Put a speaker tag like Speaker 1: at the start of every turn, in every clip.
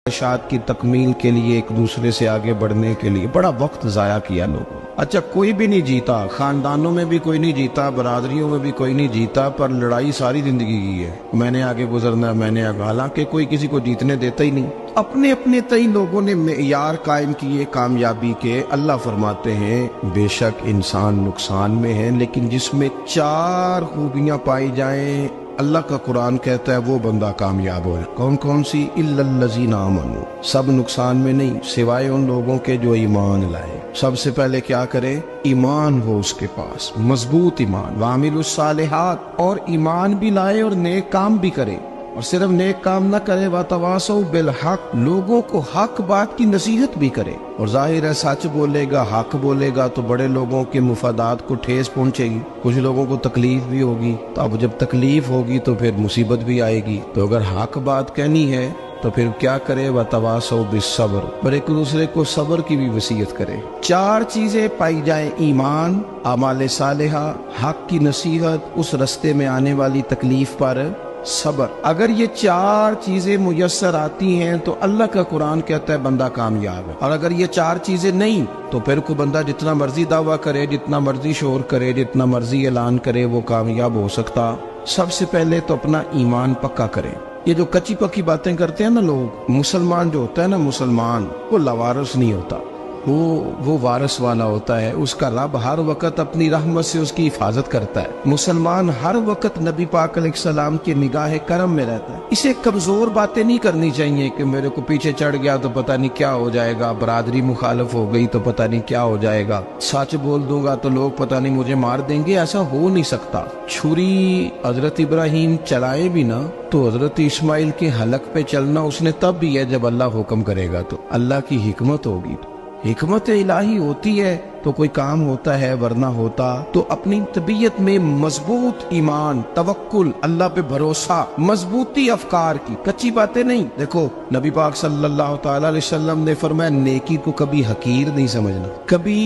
Speaker 1: ख्वाहिशात की तकमील के लिए, एक दूसरे से आगे बढ़ने के लिए बड़ा वक्त ज़ाया किया लोगों ने। अच्छा, कोई भी नहीं जीता, खानदानों में भी कोई नहीं जीता, बरादरियों में भी कोई नहीं जीता, पर लड़ाई सारी जिंदगी की है। मैंने आगे गुजरना, मैंने आगे, हालांकि कोई किसी को जीतने देता ही नहीं। अपने अपने कई लोगों ने मेयार कायम किए कामयाबी के। अल्लाह फरमाते हैं बेशक इंसान नुकसान में है, लेकिन जिसमें 4 खूबियां पाई जाएं, अल्लाह का कुरान कहता है वो बंदा कामयाब हो। कौन कौन सी? इल्लल्लज़ीना आमनू, सब नुकसान में नहीं सिवाय उन लोगों के जो ईमान लाए। सबसे पहले क्या करे? ईमान हो उसके पास, मजबूत ईमान। वामिलुस सालिहात, और ईमान भी लाए और नेक काम भी करे। और सिर्फ नेक काम न करे, वतवासौ बिल हक, लोगों को हक बात की नसीहत भी करे। और जाहिर है सच बोलेगा, हक बोलेगा तो बड़े लोगों के मुफादात को ठेस पहुंचेगी, कुछ लोगों को तकलीफ भी होगी। तो अब जब तकलीफ होगी तो फिर मुसीबत भी आएगी। तो अगर हक बात कहनी है तो फिर क्या करे? वतवासौ बिस्सब्र, पर एक दूसरे को सब्र की भी वसीयत करे। 4 चीजें पाई जाए, ईमान, आमाले सालेहा, हक की नसीहत, उस रस्ते में आने वाली तकलीफ पर सब्र। अगर ये 4 चीजें मुयस्सर आती हैं तो अल्लाह का कुरान कहता है बंदा कामयाब है। और अगर ये 4 चीजें नहीं तो फिर कोई बंदा जितना मर्जी दावा करे, जितना मर्जी शोर करे, जितना मर्जी ऐलान करे, वो कामयाब हो सकता। सबसे पहले तो अपना ईमान पक्का करे। ये जो कच्ची पक्की बातें करते हैं ना लोग, मुसलमान जो होता है ना, मुसलमान वो लवारस नहीं होता, वो वारस वाला होता है। उसका रब हर वक्त अपनी रहमत से उसकी हिफाजत करता है। मुसलमान हर वक्त नबी पाक अलैहिस्सलाम की निगाह करम में रहता है। इसे कमजोर बातें नहीं करनी चाहिए कि मेरे को पीछे चढ़ गया तो पता नहीं क्या हो जाएगा, बरादरी मुखालिफ हो गई तो पता नहीं क्या हो जाएगा, सच बोल दूंगा तो लोग पता नहीं मुझे मार देंगे। ऐसा हो नहीं सकता। छुरी हजरत इब्राहिम चलाए भी ना तो हजरत इस्माइल के हलक पे चलना उसने तब भी है जब अल्लाह हुक्म करेगा। तो अल्लाह की हिकमत होगी, हिकमत इलाही होती है तो कोई काम होता है, वरना होता। तो अपनी तबीयत में मजबूत ईमान, तवक्कुल, अल्लाह पे भरोसा, मजबूती अफकार की, कच्ची बातें नहीं। देखो नबी पाक सल्लल्लाहु अलैहि वसल्लम ने फरमाया नेकी को कभी हकीर नहीं समझना, कभी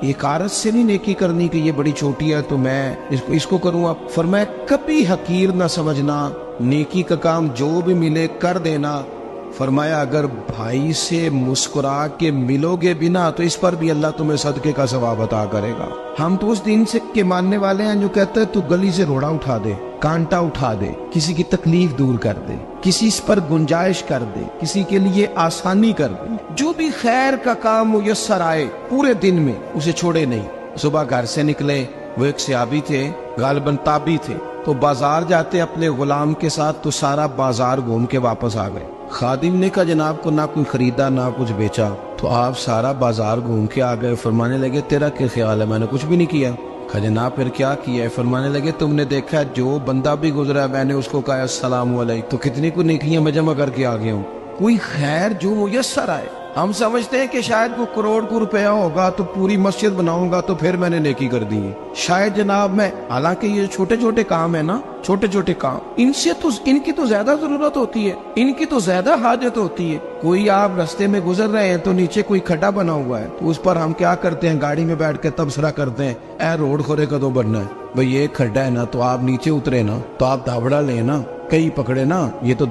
Speaker 1: एकारत से नहीं नेकी करनी कि ये बड़ी छोटी है तो मैं इसको करूँ। आप फरमाया कभी हकीर ना समझना, नेकी का काम जो भी मिले कर देना। फरमाया अगर भाई से मुस्कुरा के मिलोगे बिना तो इस पर भी अल्लाह तुम्हें सदके का सवाब अता करेगा। हम तो उस दिन से के मानने वाले हैं जो कहते हैं तू गली से रोड़ा उठा दे, कांटा उठा दे, किसी की तकलीफ दूर कर दे, किसी पर गुंजाइश कर दे, किसी के लिए आसानी कर दे। जो भी खैर का काम मुयस्सर आए पूरे दिन में उसे छोड़े नहीं। सुबह घर से निकले, वो एक सहाबी थे, गालिबन ताबी थे, तो बाजार जाते अपने गुलाम के साथ तो सारा बाजार घूम के वापस आ गए। खादिम ने कहा जनाब को ना कोई खरीदा ना कुछ बेचा। तो आप सारा बाजार घूम के आ गए। फरमाने लगे तेरा क्या ख्याल है? मैंने कुछ भी नहीं किया। कहा जनाब फिर क्या किया है? फरमाने लगे तुमने देखा जो बंदा भी गुजरा मैंने उसको कहा अस्सलाम वालेकुम, तो कितनी को नेकियां मैं जमा करके आ गया हूँ। कोई खैर जो मुयस्सर आए। हम समझते हैं कि शायद को करोड़ को रुपया होगा तो पूरी मस्जिद बनाऊंगा तो फिर मैंने नेकी कर दी है। शायद जनाब मैं, हालांकि ये छोटे छोटे काम है ना, छोटे छोटे काम, इनसे तो इनकी तो ज्यादा जरूरत होती है, इनकी तो ज्यादा हाजत होती है। कोई आप रास्ते में गुजर रहे हैं तो नीचे कोई खड्डा बना हुआ है तो उस पर हम क्या करते हैं, गाड़ी में बैठ के तबसरा करते हैं, ए रोड खोरे कदों बनना है भाई, ये खड्डा है ना तो आप नीचे उतरे ना तो आप धावड़ा ले ना, कई पकड़े ना, ये तो